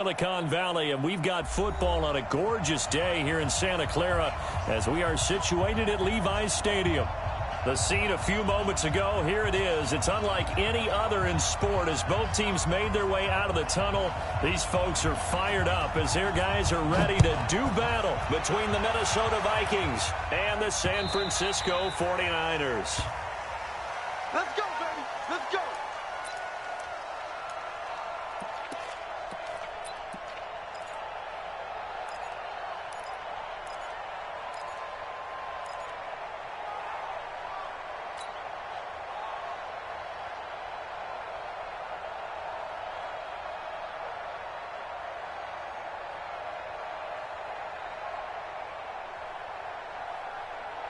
Silicon Valley, and we've got football on a gorgeous day here in Santa Clara as we are situated at Levi's Stadium. The scene a few moments ago, here it is. It's unlike any other in sport as both teams made their way out of the tunnel. These folks are fired up as their guys are ready to do battle between the Minnesota Vikings and the San Francisco 49ers. Let's go, baby. Let's go.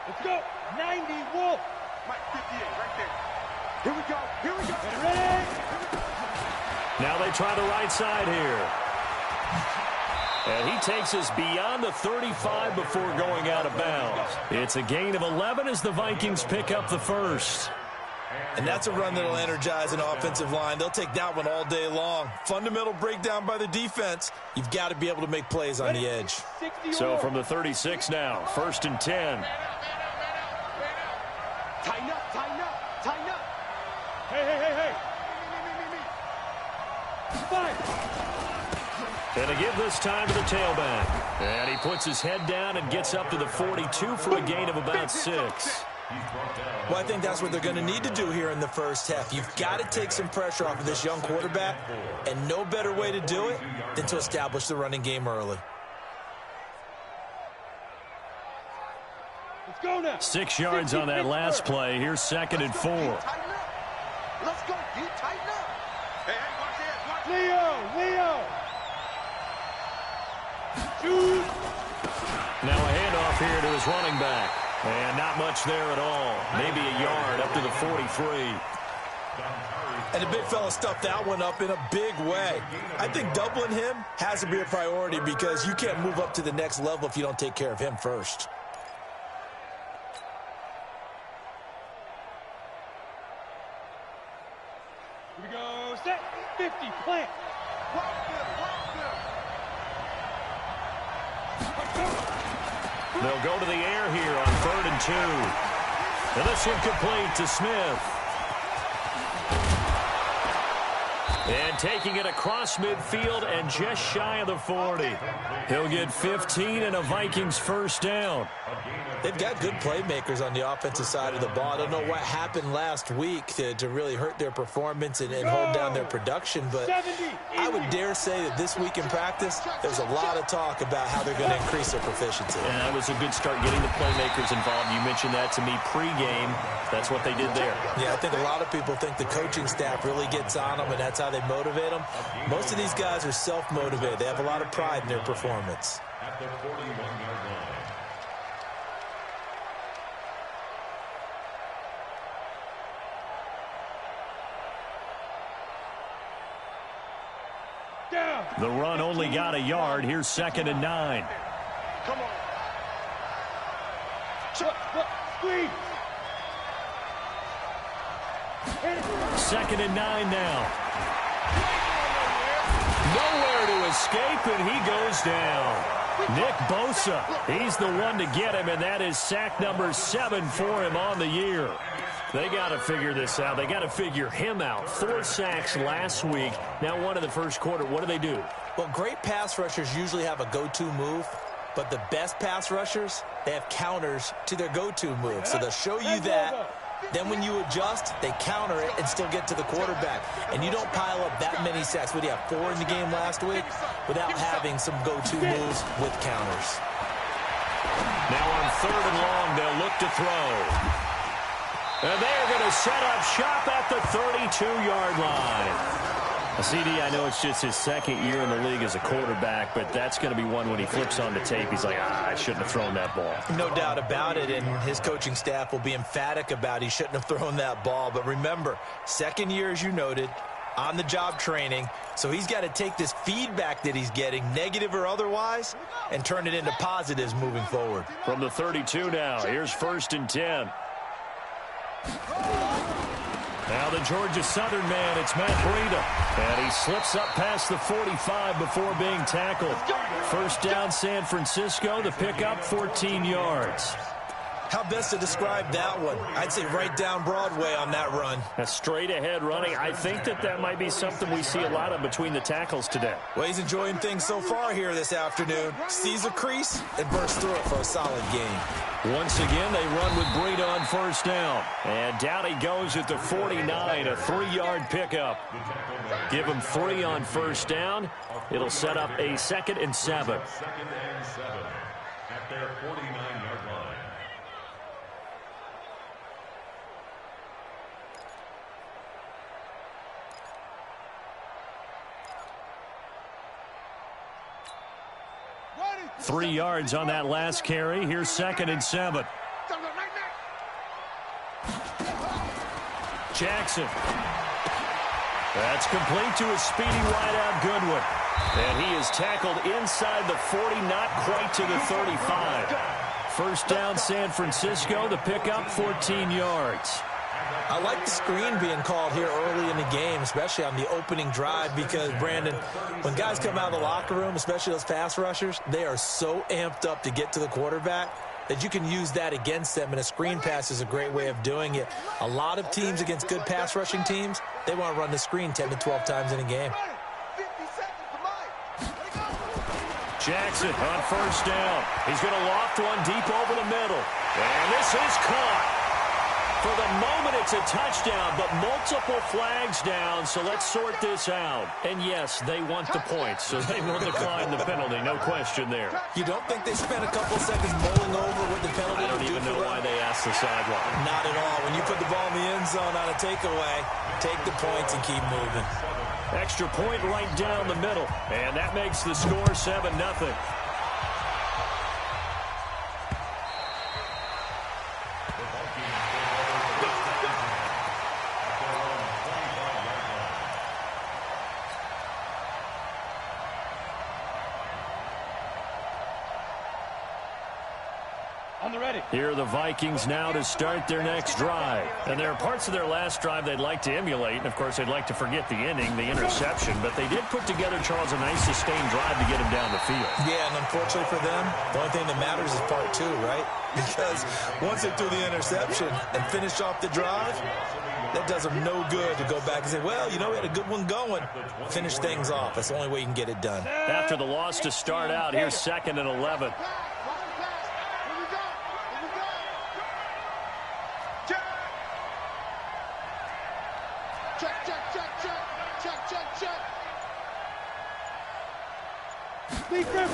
Let's go. 90 Wolf. Mike 58 right there. Here we go. Here we go. Ready? Now they try the right side here. And he takes us beyond the 35 before going out of bounds. It's a gain of 11 as the Vikings pick up the first. And that's a run that will energize an offensive line. They'll take that one all day long. Fundamental breakdown by the defense. You've got to be able to make plays on the edge. So from the 36 now, 1st and 10. Tighten up, tighten up, tighten up. Hey. And to give this time to the tailback. And he puts his head down and gets up to the 42 for a gain of about 6. Well, I think that's what they're going to need to do here in the first half. You've got to take some pressure off of this young quarterback, and no better way to do it than to establish the running game early. Let's go now. 6 yards on that last play. Here's 2nd and 4. Let's go, D. Tighten up. Hey, watch the edge. Watch Leo. Shoot. Now a handoff here to his running back. And not much there at all. Maybe a yard up to the 43. And the big fella stuffed that one up in a big way. I think doubling him has to be a priority because you can't move up to the next level if you don't take care of him first. Here we go. Set. 50. Plant. They'll go to the air here on 3rd and 2. And this one complete to Smith. And taking it across midfield and just shy of the 40. He'll get 15 and a Vikings first down. They've got good playmakers on the offensive side of the ball. I don't know what happened last week to really hurt their performance and hold down their production, but I would dare say that this week in practice, there's a lot of talk about how they're going to increase their proficiency. And that was a good start getting the playmakers involved. You mentioned that to me pregame. That's what they did there. Yeah, I think a lot of people think the coaching staff really gets on them, and that's how they motivate them. Most of these guys are self-motivated. They have a lot of pride in their performance. At the 41-yard line. The run only got a yard. Here's 2nd and 9. Come on. Squeeze. 2nd and 9 now. Nowhere to escape, and he goes down. Nick Bosa, he's the one to get him, and that is sack number 7 for him on the year. They got to figure this out. They got to figure him out. 4 sacks last week. Now 1 in the first quarter. What do? Well, great pass rushers usually have a go-to move, but the best pass rushers, they have counters to their go-to move. So they'll show you that. Then when you adjust, they counter it and still get to the quarterback. And you don't pile up that many sacks. What do you have, 4 in the game last week? Without having some go-to moves with counters. Now on 3rd and long, they'll look to throw. And they're going to set up shop at the 32-yard line. CD, I know it's just his 2nd year in the league as a quarterback, but that's going to be one when he flips on the tape. He's like, I shouldn't have thrown that ball. No doubt about it, and his coaching staff will be emphatic about he shouldn't have thrown that ball. But remember, 2nd year, as you noted, on-the-job training, so he's got to take this feedback that he's getting, negative or otherwise, and turn it into positives moving forward. From the 32 now, here's 1st and 10. Now the Georgia Southern man, it's Matt Breida. And he slips up past the 45 before being tackled. First down, San Francisco. The pickup, 14 yards. How best to describe that one? I'd say right down Broadway on that run. A straight ahead running. I think that might be something we see a lot of between the tackles today. Well, he's enjoying things so far here this afternoon. Sees a crease and bursts through it for a solid gain. Once again, they run with Breida on first down. And down he goes at the 49, a 3-yard pickup. Give him 3 on first down. It'll set up a 2nd and 7. 2nd and 7 at their 49-yard line. Three yards on that last carry. Here's 2nd and 7. Jackson. That's complete to his speedy wideout Goodwin. And he is tackled inside the 40, not quite to the 35. First down, San Francisco. The pickup, 14 yards. I like the screen being called here early in the game, especially on the opening drive, because, Brandon, when guys come out of the locker room, especially those pass rushers, they are so amped up to get to the quarterback that you can use that against them, and a screen pass is a great way of doing it. A lot of teams against good pass rushing teams, they want to run the screen 10 to 12 times in a game. Jackson on first down. He's going to loft one deep over the middle. And this is caught. For the moment, it's a touchdown, but multiple flags down, so let's sort this out. And, yes, they want the points, so they will decline the penalty, no question there. You don't think they spent a couple seconds mulling over what the penalty I don't even know why they asked the sideline. Not at all. When you put the ball in the end zone on a takeaway, take the points and keep moving. Extra point right down the middle, and that makes the score 7-0. Here are the Vikings now to start their next drive. And there are parts of their last drive they'd like to emulate. And, of course, they'd like to forget the inning, the interception. But they did put together, Charles, a nice sustained drive to get him down the field. Yeah, and unfortunately for them, the only thing that matters is part 2, right? Because once they threw the interception and finished off the drive, that does them no good to go back and say, well, you know, we had a good one going. Finish things off. That's the only way you can get it done. After the loss to start out, here's 2nd and 11.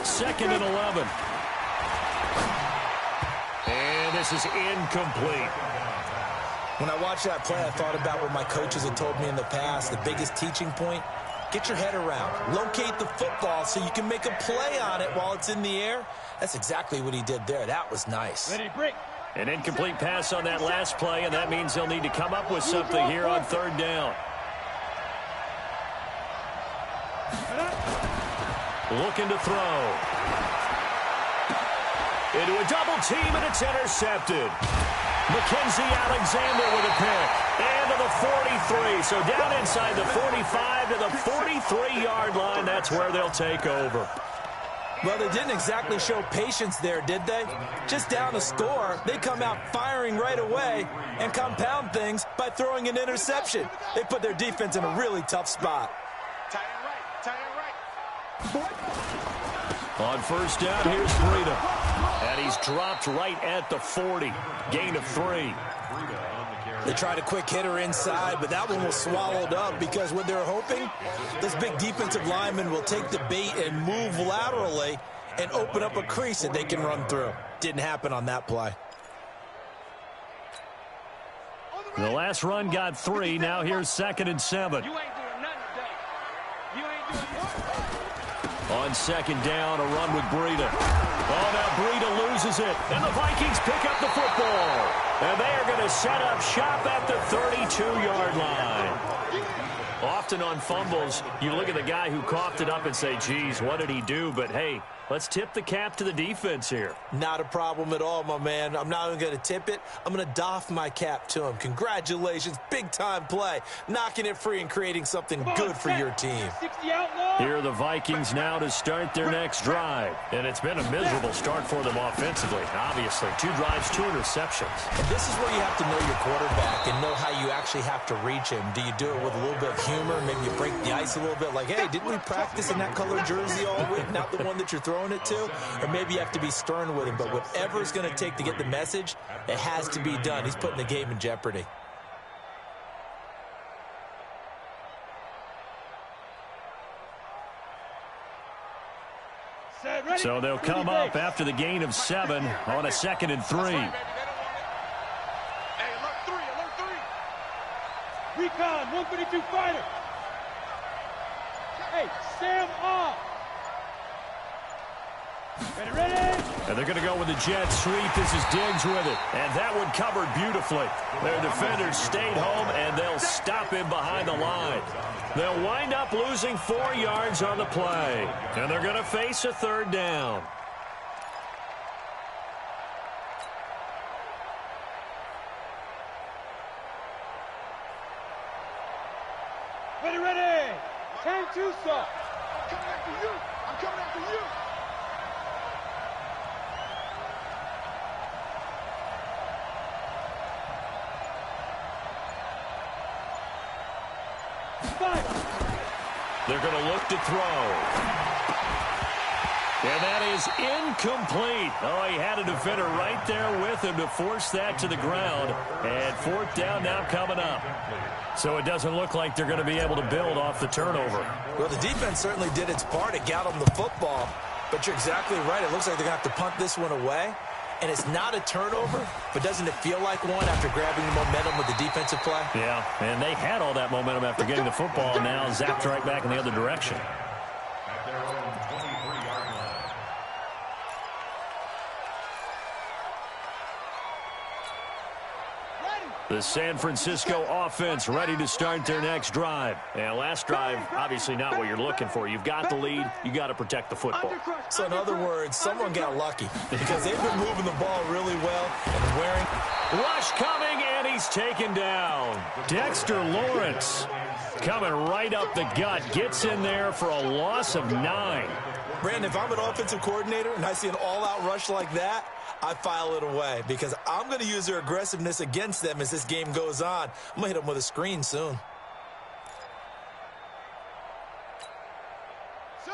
Second and 11. And this is incomplete. When I watched that play, I thought about what my coaches had told me in the past. The biggest teaching point, get your head around. Locate the football so you can make a play on it while it's in the air. That's exactly what he did there. That was nice. Ready, break. An incomplete pass on that last play, and that means they'll need to come up with something here on 3rd down. Looking to throw. Into a double team, and it's intercepted. Mackenzie Alexander with a pick. And to the 43. So down inside the 45 to the 43-yard line. That's where they'll take over. Well, they didn't exactly show patience there, did they? Just down a score, they come out firing right away and compound things by throwing an interception. They put their defense in a really tough spot. Tie it right. Tie it right. On first down, here's Breida. And he's dropped right at the 40. Gain of 3. They tried a quick hitter inside, but that one was swallowed up because what they're hoping, this big defensive lineman will take the bait and move laterally and open up a crease that they can run through. Didn't happen on that play. The last run got 3. Now here's 2nd and 7. You ain't doing nothing today. You ain't doing nothing. On 2nd down, a run with Breida. Oh, now Breida loses it. And the Vikings pick up the football. And they are going to set up shop at the 32-yard line. Often on fumbles, you look at the guy who coughed it up and say, geez, what did he do? But, hey, Let's tip the cap to the defense here. Not a problem at all, my man. I'm not even going to tip it. I'm going to doff my cap to him. Congratulations. Big-time play. Knocking it free and creating something good for your team. Here are the Vikings now to start their next drive. And it's been a miserable start for them offensively. Obviously, 2 drives, 2 interceptions. And this is where you have to know your quarterback and know how you actually have to reach him. Do you do it with a little bit of humor? Maybe you break the ice a little bit like, hey, didn't we practice in that color jersey all week? Not the one that you're throwing it to? Or maybe you have to be stern with him. But whatever it's going to take to get the message, it has to be done. He's putting the game in jeopardy. So they'll come up after the gain of 7 on a 2nd and 3. Hey, alert 3. Recon, 152 fighter. Hey, Sam off. Ready. And they're going to go with the jet sweep. This is Diggs with it. And that one covered beautifully. Their defenders stayed home, and they'll stop him behind the line. They'll wind up losing 4 yards on the play. And they're going to face a 3rd down. Ready. 10-2, sir. I'm coming after you. They're going to look to throw. And that is incomplete. Oh, he had a defender right there with him to force that to the ground. And 4th down now coming up. So it doesn't look like they're going to be able to build off the turnover. Well, the defense certainly did its part. It got them the football. But you're exactly right. It looks like they're going to have to punt this one away. And it's not a turnover, but doesn't it feel like one after grabbing the momentum with the defensive play? Yeah, and they had all that momentum after getting the football, now zapped right back in the other direction. At their own 23-yard line. The San Francisco offense ready to start their next drive. And last drive, obviously not what you're looking for. You've got the lead. You got to protect the football. So in other words, someone got lucky because they've been moving the ball really well and wearing. Rush coming, and he's taken down. Dexter Lawrence coming right up the gut. Gets in there for a loss of 9. Brandon, if I'm an offensive coordinator and I see an all-out rush like that, I file it away because I'm going to use their aggressiveness against them as this game goes on. I'm going to hit them with a screen soon.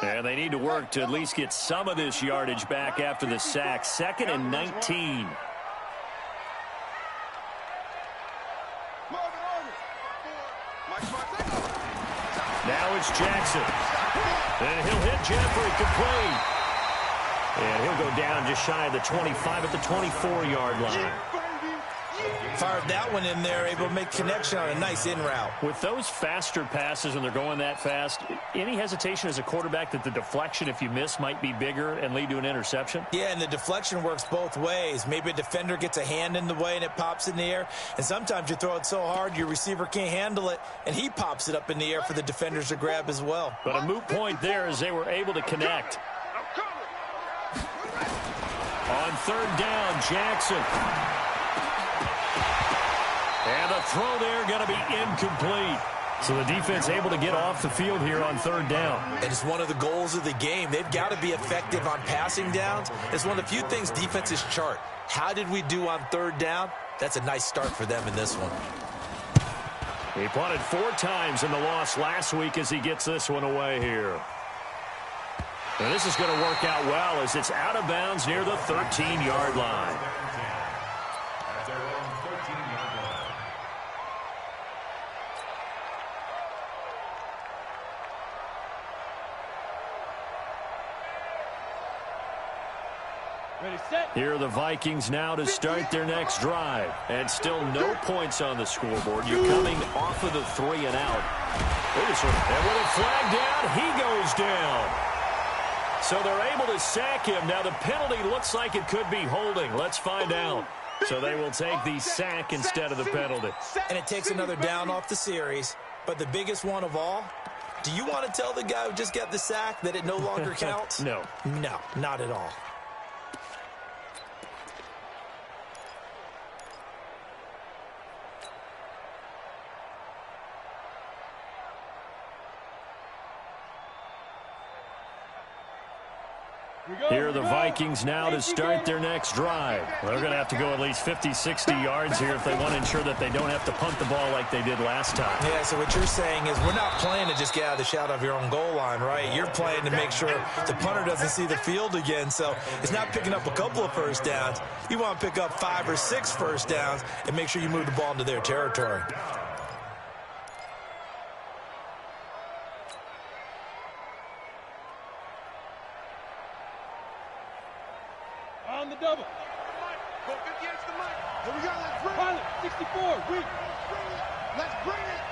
And they need to work to at least get some of this yardage back after the sack. 2nd and 19. Now it's Jackson. And he'll hit Jeffrey complete. And he'll go down just shy of the 25 at the 24-yard line. Fired that one in there, able to make connection on a nice in route. With those faster passes when they're going that fast, any hesitation as a quarterback that the deflection, if you miss, might be bigger and lead to an interception? Yeah, and the deflection works both ways. Maybe a defender gets a hand in the way and it pops in the air. And sometimes you throw it so hard your receiver can't handle it, and he pops it up in the air for the defenders to grab as well. But a moot point there as they were able to connect. On 3rd down, Jackson. And the throw there going to be incomplete. So the defense able to get off the field here on 3rd down. And it's one of the goals of the game. They've got to be effective on passing downs. It's one of the few things defenses chart. How did we do on 3rd down? That's a nice start for them in this one. He punted 4 times in the loss last week as he gets this one away here. And this is going to work out well as it's out of bounds near the 13-yard line. At their own 13-yard line. Ready, set. Here are the Vikings now to start their next drive. And still no points on the scoreboard. You're coming off of the 3 and out. And with a flag down, he goes down. So they're able to sack him. Now the penalty looks like it could be holding. Let's find out. So they will take the sack instead of the penalty. And it takes another down off the series. But the biggest one of all, Do you want to tell the guy who just got the sack that it no longer counts? No. No, not at all. Here are the Vikings now to start their next drive. They're going to have to go at least 50, 60 yards here if they want to ensure that they don't have to punt the ball like they did last time. Yeah, so what you're saying is we're not playing to just get out of the shadow of your own goal line, right? You're playing to make sure the punter doesn't see the field again. So it's not picking up a couple of first downs. You want to pick up 5 or 6 first downs and make sure you move the ball into their territory. On the double. Go 50 against the mic. Here we go. Let's bring it. 64. Let's bring it.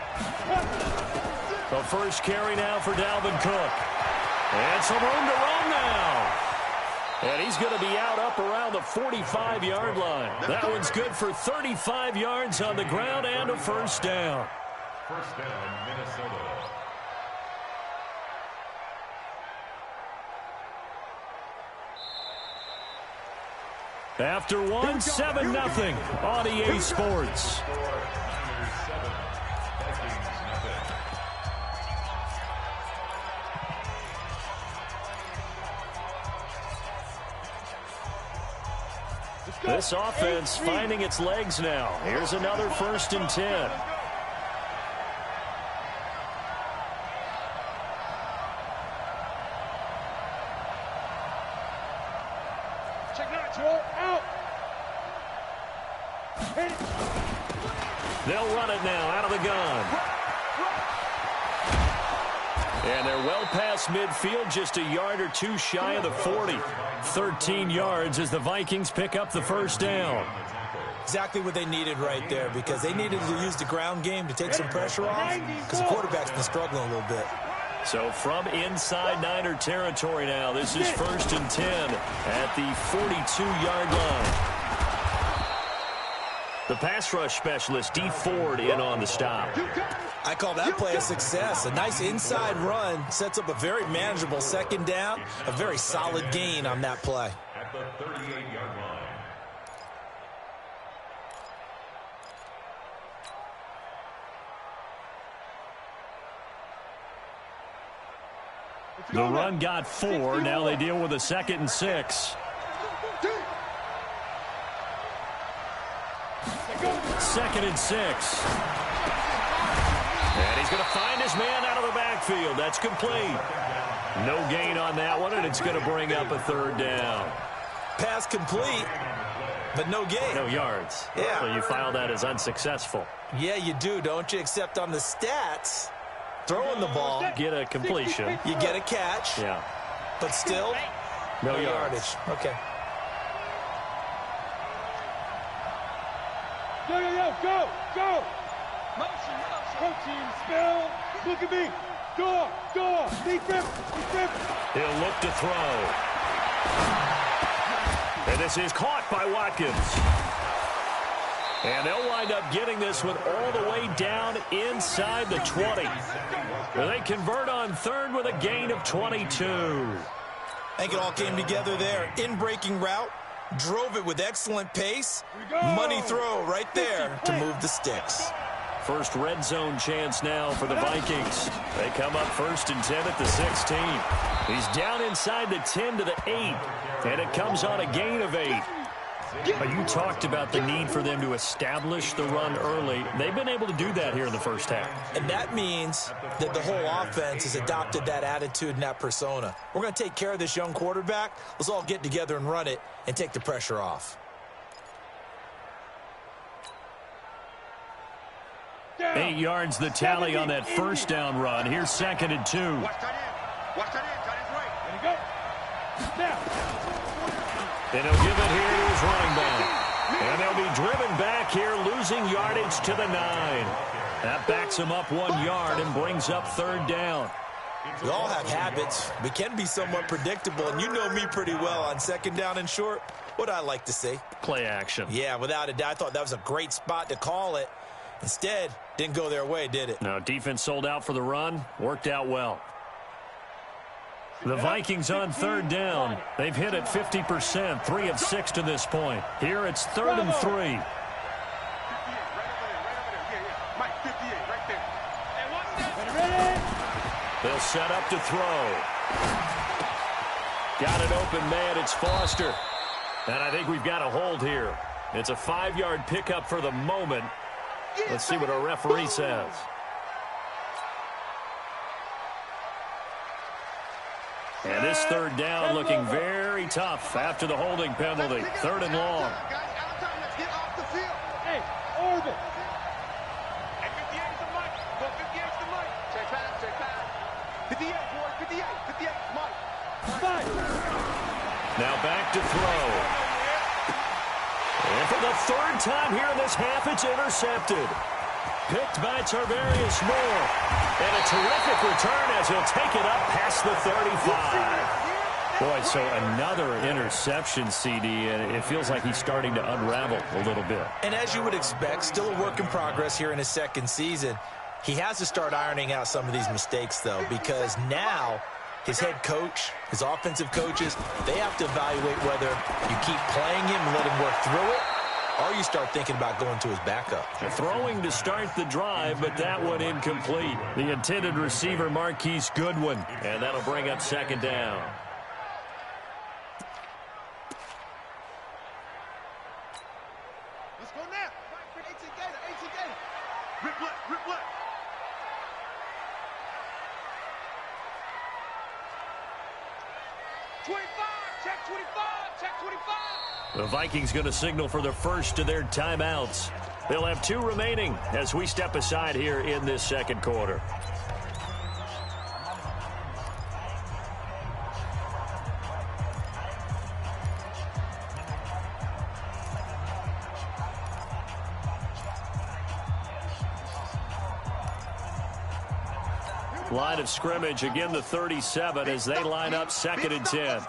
The first carry now for Dalvin Cook. And some room to run now. And he's going to be out up around the 45-yard line. That one's good for 35 yards on the ground and a first down. First down, Minnesota. After one, 7-0 on EA Sports. This offense finding its legs now. Here's another 1st and 10. They'll run it now out of the gun. And they're well past midfield, just a yard or two shy of the 40. 13 yards as the Vikings pick up the first down. Exactly what they needed right there, because they needed to use the ground game to take some pressure off, because the quarterback's been struggling a little bit. So from inside Niner territory now, this is 1st and 10 at the 42-yard line. The pass rush specialist, D. Ford, in on the stop. I call that play a success. A nice inside run sets up a very manageable 2nd down. A very solid gain on that play. At the 38-yard line. The run got 4. Now they deal with a 2nd and 6. 2nd and 6. And he's going to find his man out of the backfield. That's complete. No gain on that one, and it's going to bring up a 3rd down. Pass complete, but no gain. No yards. Yeah. So you file that as unsuccessful. Yeah, you do, don't you? Except on the stats, throwing the ball, Get a completion. you get a catch. Yeah. But still, No no yardage. Okay. Go. Motion. Protein, spell. Look at me. Go. Deep grip. He'll look to throw. And this is caught by Watkins. And they'll wind up getting this one all the way down inside the 20. They convert on 3rd with a gain of 22. I think it all came together there. In-breaking route, drove it with excellent pace. Money throw right there to move the sticks. First red zone chance now for the Vikings. They come up 1st and 10 at the 16. He's down inside the 10 to the 8. And it comes on a gain of 8. You talked about the need for them to establish the run early. They've been able to do that here in the first half. And that means that the whole offense has adopted that attitude and that persona. We're going to take care of this young quarterback. Let's all get together and run it and take the pressure off. 8 yards the tally on that 1st down run. Here's 2nd and 2. Watch that in. Tight end right. There you go. Now. And he'll give it here to his running back. And they'll be driven back here, losing yardage to the 9. That backs him up 1 yard and brings up 3rd down. We all have habits. We can be somewhat predictable, and you know me pretty well on 2nd down and short. What I like to see. Play action. Yeah, without a doubt. I thought that was a great spot to call it. Instead, didn't go their way, did it? No, defense sold out for the run. Worked out well. The Vikings on third down. They've hit it 50%, 3 of 6 to this point. Here it's 3rd and 3. They'll set up to throw. Got it open man. It's Foster. And I think we've got a hold here. It's a 5-yard pickup for the moment. Let's see what our referee says. And this third down looking very tough after the holding penalty. 3rd and long. Hey, Orbit. Now back to throw. And for the 3rd time here in this half, it's intercepted. Picked by Tarvarius Moore. And a terrific return as he'll take it up past the 35. Boy, so another interception, CD, and it feels like he's starting to unravel a little bit. And as you would expect, still a work in progress here in his 2nd season. He has to start ironing out some of these mistakes, though, because now his head coach, his offensive coaches, they have to evaluate whether you keep playing him and let him work through it, or you start thinking about going to his backup. Throwing to start the drive, but that one incomplete. The intended receiver, Marquise Goodwin, and that'll bring up 2nd down. Let's go now. 18 Gator. Rip left. 25, check 25. The Vikings going to signal for the first of their timeouts. They'll have 2 remaining as we step aside here in this 2nd quarter. Line of scrimmage, again the 37 as they line up 2nd and 10.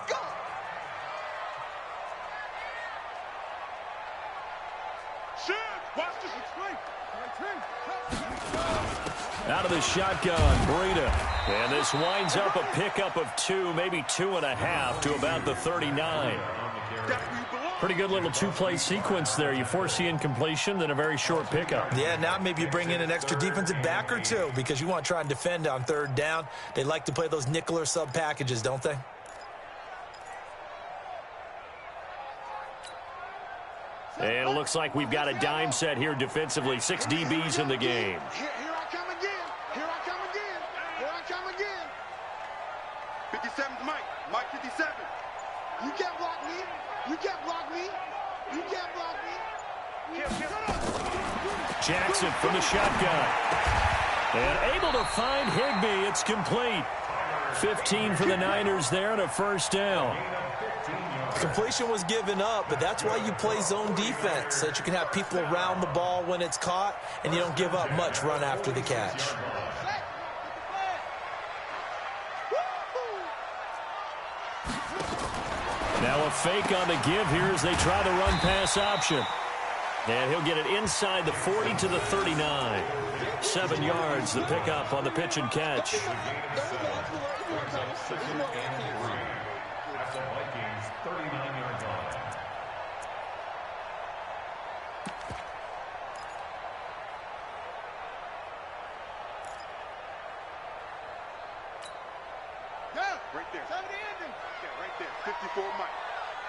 Out of the shotgun, Breida. And this winds up a pickup of 2, maybe 2.5 to about the 39. Pretty good little 2-play sequence there. You foresee incompletion, then a very short pickup. Yeah, now maybe you bring in an extra defensive back or 2 because you want to try and defend on 3rd down. They like to play those nickel or sub packages, don't they? And it looks like we've got a dime set here defensively. 6 DBs in the game. Here I come again. 57's Mike 57. You can't block me. Jackson from the shotgun. And able to find Higbee. It's complete. 15 for the Niners there and a 1st down. Completion was given up, but that's why you play zone defense, so that you can have people around the ball when it's caught, and you don't give up much run after the catch. Now a fake on the give here as they try the run-pass option. And he'll get it inside the 40 to the 39. 7 yards, the pickup on the pitch and catch. Right there. 54 Mike.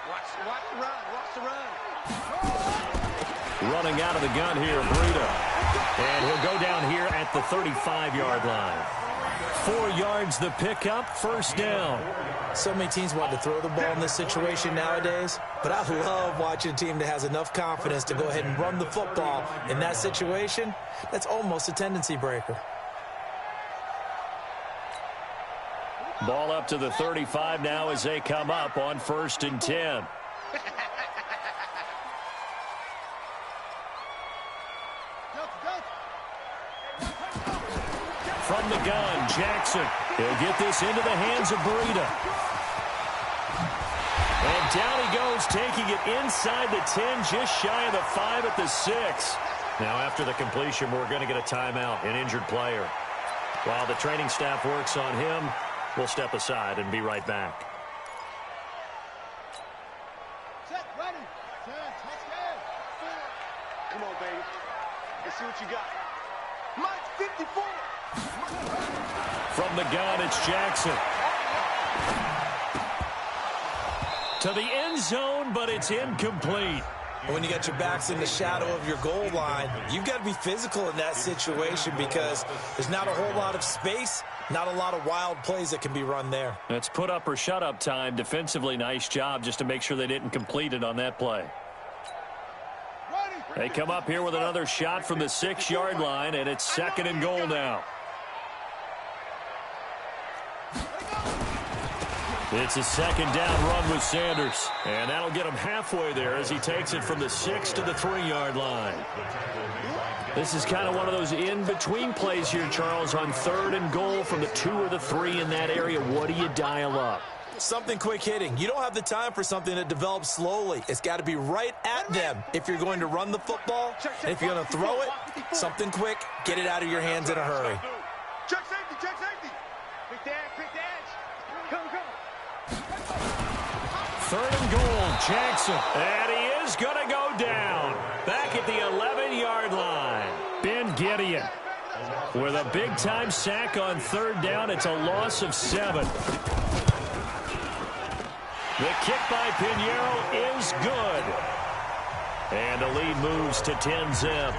Watch the run. Running out of the gun here, Breida. And he'll go down here at the 35-yard line. 4 yards the pickup, 1st down. So many teams want to throw the ball in this situation nowadays, but I love watching a team that has enough confidence to go ahead and run the football in that situation. That's almost a tendency breaker. Ball up to the 35 now as they come up on 1st and 10. From the gun, Jackson. He'll get this into the hands of Breida. And down he goes, taking it inside the 10, just shy of the 5 at the 6. Now, after the completion, we're going to get a timeout, an injured player. While the training staff works on him, we'll step aside and be right back. Set, ready. Set, let's go. Come on, baby. Let's see what you got. Mike, 54. From the gun, it's Jackson. To the end zone, but it's incomplete. When you got your backs in the shadow of your goal line, you've got to be physical in that situation because there's not a whole lot of space, not a lot of wild plays that can be run there. It's put up or shut up time. Defensively, nice job just to make sure they didn't complete it on that play. They come up here with another shot from the 6-yard line, and it's 2nd and goal now. It's a 2nd down run with Sanders. And that'll get him halfway there as he takes it from the 6 to the 3-yard line. This is kind of one of those in-between plays here, Charles, on 3rd and goal from the 2 or the 3 in that area. What do you dial up? Something quick hitting. You don't have the time for something that develops slowly. It's got to be right at them if you're going to run the football. And if you're going to throw it, something quick, get it out of your hands in a hurry. Check safety, check safety. Quick dash. Come. 3rd and goal, Jackson. And he is going to go down. Back at the 11-yard line. Ben Gideon with a big-time sack on 3rd down. It's a loss of 7. The kick by Pinheiro is good. And the lead moves to 10-zip.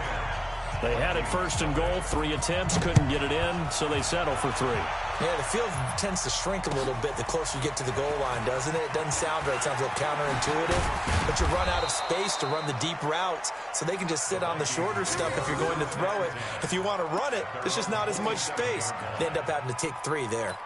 They had it 1st and goal, 3 attempts, couldn't get it in, so they settle for 3. Yeah, the field tends to shrink a little bit the closer you get to the goal line, doesn't it? It doesn't sound right. It sounds a little counterintuitive. But you run out of space to run the deep routes, so they can just sit on the shorter stuff if you're going to throw it. If you want to run it, there's just not as much space. They end up having to take 3 there.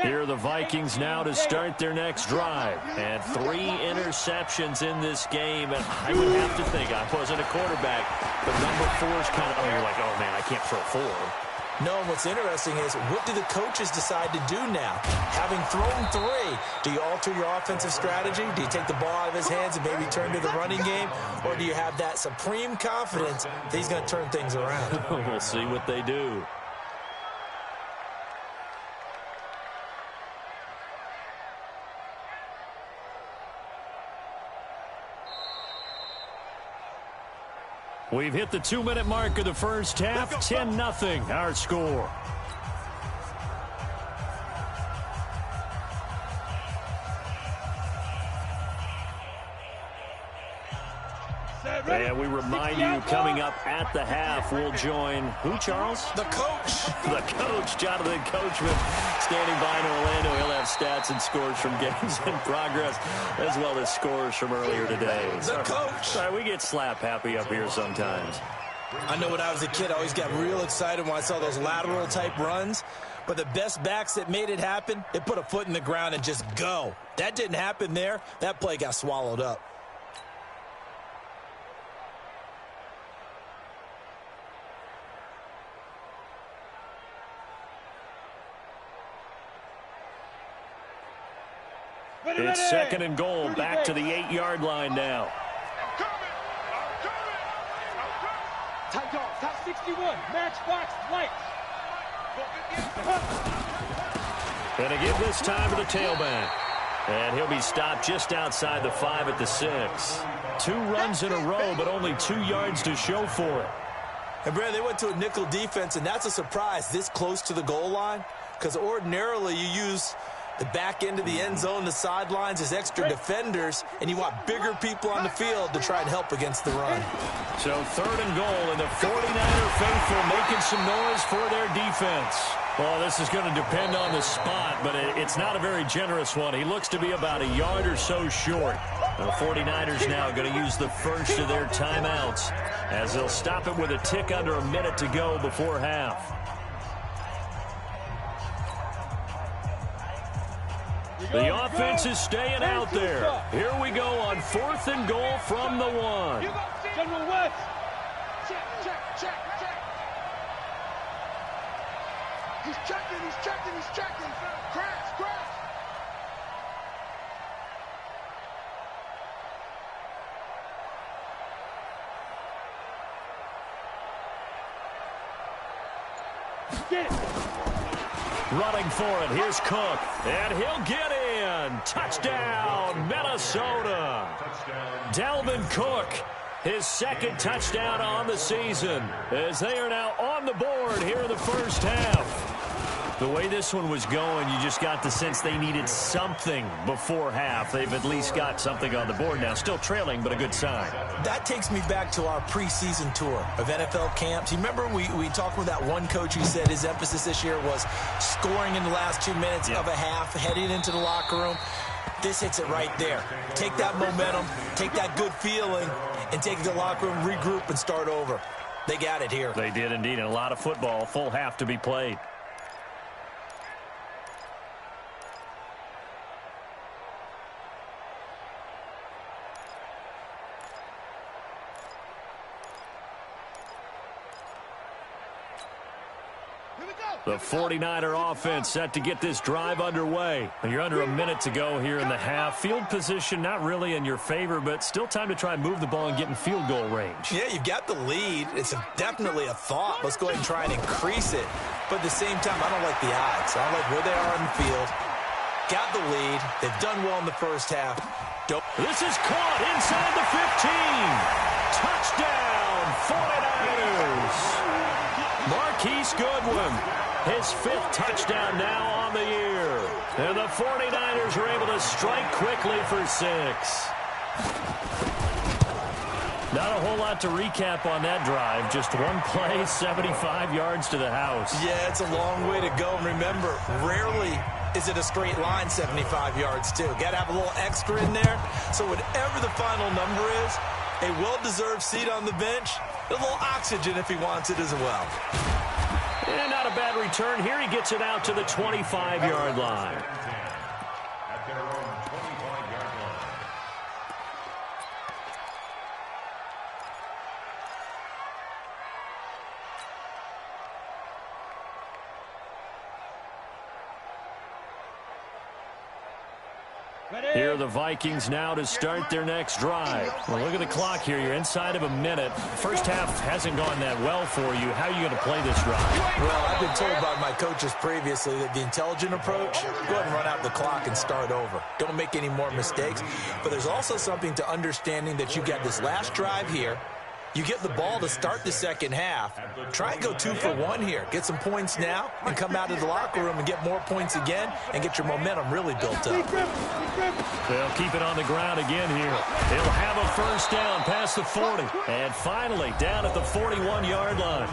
Here are the Vikings now to start their next drive. And 3 interceptions in this game. And I would have to think, I wasn't a quarterback, but number 4 is kind of, you're like, oh, man, I can't throw 4. No, what's interesting is, what do the coaches decide to do now? Having thrown 3, do you alter your offensive strategy? Do you take the ball out of his hands and maybe turn to the running game? Or do you have that supreme confidence that he's going to turn things around? We'll see what they do. We've hit the 2-minute mark of the first half. 10-0 our score. And we remind you, coming up at the half, we'll join who, Charles? The coach. The coach, Jonathan Coachman, standing by in Orlando. He'll have stats and scores from games in progress, as well as scores from earlier today. The coach. Sorry, we get slap happy up here sometimes. I know when I was a kid, I always got real excited when I saw those lateral-type runs. But the best backs that made it happen, they put a foot in the ground and just go. That didn't happen there. That play got swallowed up. It's 2nd and goal, back to the 8-yard line now. Tight dog, top 61, matchbox, lights. And to give this time to the tailback. And he'll be stopped just outside the 5 at the 6. 2 runs in a row, but only 2 yards to show for it. And, Brad, they went to a nickel defense, and that's a surprise this close to the goal line, because ordinarily you use the back end of the end zone, the sidelines as extra defenders, and you want bigger people on the field to try and help against the run. So 3rd and goal, and the 49er faithful making some noise for their defense. Well, this is going to depend on the spot, but it's not a very generous one. He looks to be about a yard or so short. The 49ers now going to use the first of their timeouts as they'll stop it with a tick under a minute to go before half. The offense is staying out there. Here we go on 4th and goal from the 1. General West. Check. He's checking, he's checking, he's checking. Crash, crash. Get it. Running for it. Here's Cook. And he'll get in. Touchdown, Minnesota. Dalvin Cook, his second touchdown on the season, as they are now on the board here in the first half. The way this one was going, you just got the sense they needed something before half. They've at least got something on the board now. Still trailing, but a good sign. That takes me back to our preseason tour of NFL camps. You remember we talked with that one coach who said his emphasis this year was scoring in the last 2 minutes of a half, heading into the locker room. This hits it right there. Take that momentum, take that good feeling, and take it to the locker room, regroup, and start over. They got it here. They did indeed, and a lot of football, full half to be played. The 49er offense set to get this drive underway. You're under a minute to go here in the half. Field position not really in your favor, but still time to try and move the ball and get in field goal range. Yeah, you've got the lead. It's definitely a thought. Let's go ahead and try and increase it. But at the same time, I don't like the odds. I don't like where they are on the field. Got the lead. They've done well in the first half. This is caught inside the 15. Touchdown, 49ers. Marquise Goodwin, his 5th touchdown now on the year. And the 49ers are able to strike quickly for 6. Not a whole lot to recap on that drive. Just one play, 75 yards to the house. Yeah, it's a long way to go. And remember, rarely is it a straight line 75 yards, too. Got to have a little extra in there. So whatever the final number is, a well-deserved seat on the bench, a little oxygen if he wants it as well. And not a bad return. Here he gets it out to the 25-yard line. At their own 25-yard line. Here are the Vikings now to start their next drive. Well, look at the clock here. You're inside of a minute. First half hasn't gone that well for you. How are you going to play this drive? Well, I've been told by my coaches previously that the intelligent approach, go ahead and run out the clock and start over. Don't make any more mistakes. But there's also something to understanding that you got this last drive here. You get the ball to start the second half. Try and go 2 for 1 here. Get some points now and come out of the locker room and get more points again and get your momentum really built up. They'll keep it on the ground again here. He'll have a first down past the 40. And finally down at the 41-yard line.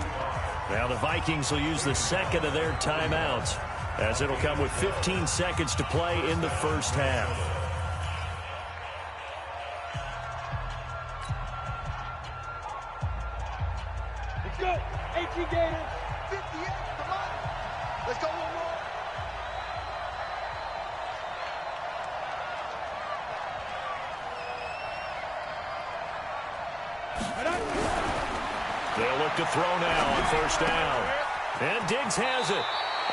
Now the Vikings will use the second of their timeouts, as it'll come with 15 seconds to play in the first half. Go, HG Gators. 58, come on. Let's go one more. They'll look to throw now on first down. And Diggs has it.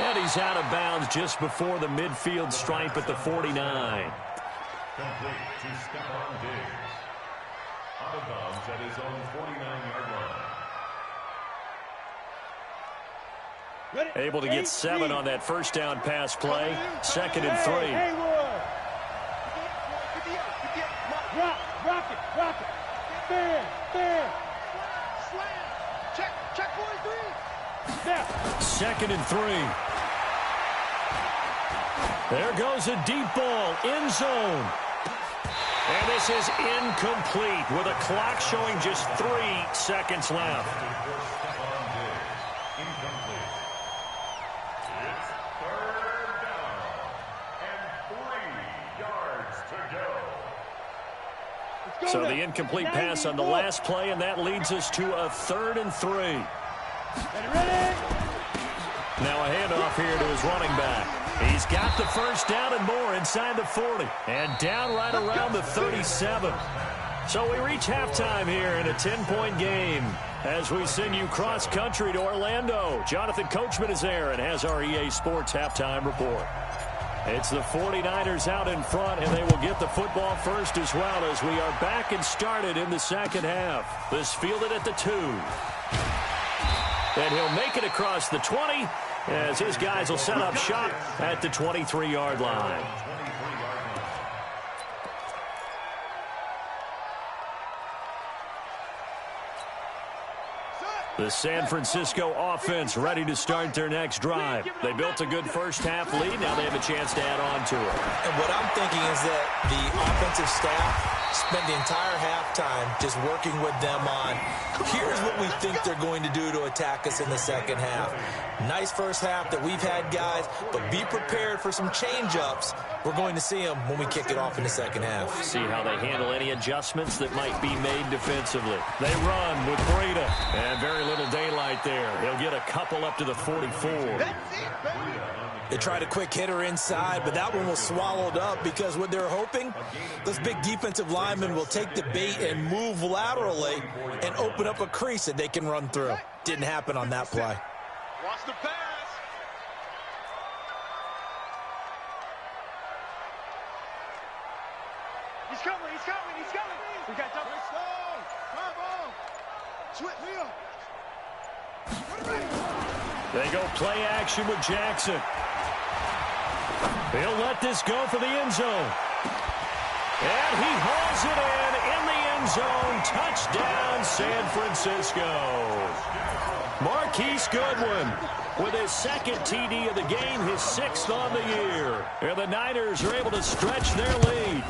And he's out of bounds just before the midfield stripe at the 49. Complete to Stephon Diggs. Out of bounds at his own 49-yard line. Able to get 7 on that first down pass play. Second and 3. Rock it. Fair. Slam. Check 43. Second and 3. There goes a deep ball, end zone. And this is incomplete with a clock showing just 3 seconds left. So the incomplete pass on the last play, and that leads us to a 3rd and 3. Now a handoff here to his running back. He's got the first down and more inside the 40. And down right around the 37. So we reach halftime here in a 10-point game as we send you cross-country to Orlando. Jonathan Coachman is there and has our EA Sports halftime report. It's the 49ers out in front, and they will get the football first as well as we are back and started in the second half. This fielded at the 2. And he'll make it across the 20 as his guys will set up shop at the 23-yard line. The San Francisco offense ready to start their next drive. They built a good first-half lead. Now they have a chance to add on to it. And what I'm thinking is that the offensive staff spent the entire halftime just working with them on, here's what we think they're going to do to attack us in the second half. Nice first half that we've had, guys, but be prepared for some change-ups. We're going to see them when we kick it off in the second half. See how they handle any adjustments that might be made defensively. They run with Breida, and very little daylight there. He'll get a couple up to the 44. They tried a quick hitter inside, but that one was swallowed up because what they're hoping, those big defensive linemen will take the bait and move laterally and open up a crease that they can run through. Didn't happen on that play. Watch the pass. He's coming, he's coming, he's coming. We got double. They go play action with Jackson. He'll let this go for the end zone. And he hauls it in the end zone. Touchdown, San Francisco. Marquise Goodwin with his second TD of the game, his 6th on the year. And the Niners are able to stretch their lead.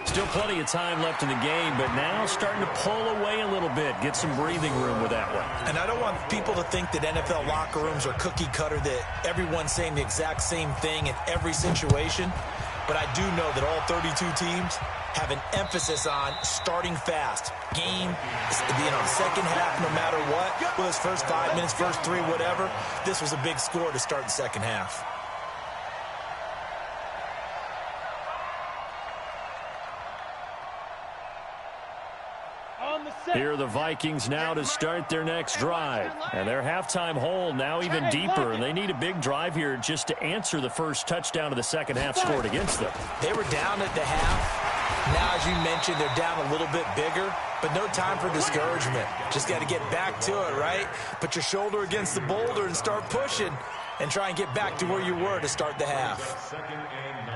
Still plenty of time left in the game, but now starting to pull away a little bit, get some breathing room with that one. And I don't want people to think that NFL locker rooms are cookie cutter, that everyone's saying the exact same thing in every situation. But I do know that all 32 teams have an emphasis on starting fast. Game, second half, no matter what, whether it's first 5 minutes, first 3, whatever, this was a big score to start the second half. Here are the Vikings now to start their next drive. And their halftime hole now even deeper. And they need a big drive here just to answer the first touchdown of the second half scored against them. They were down at the half. Now, as you mentioned, they're down a little bit bigger. But no time for discouragement. Just got to get back to it, right? Put your shoulder against the boulder and start pushing. And try and get back to where you were to start the half.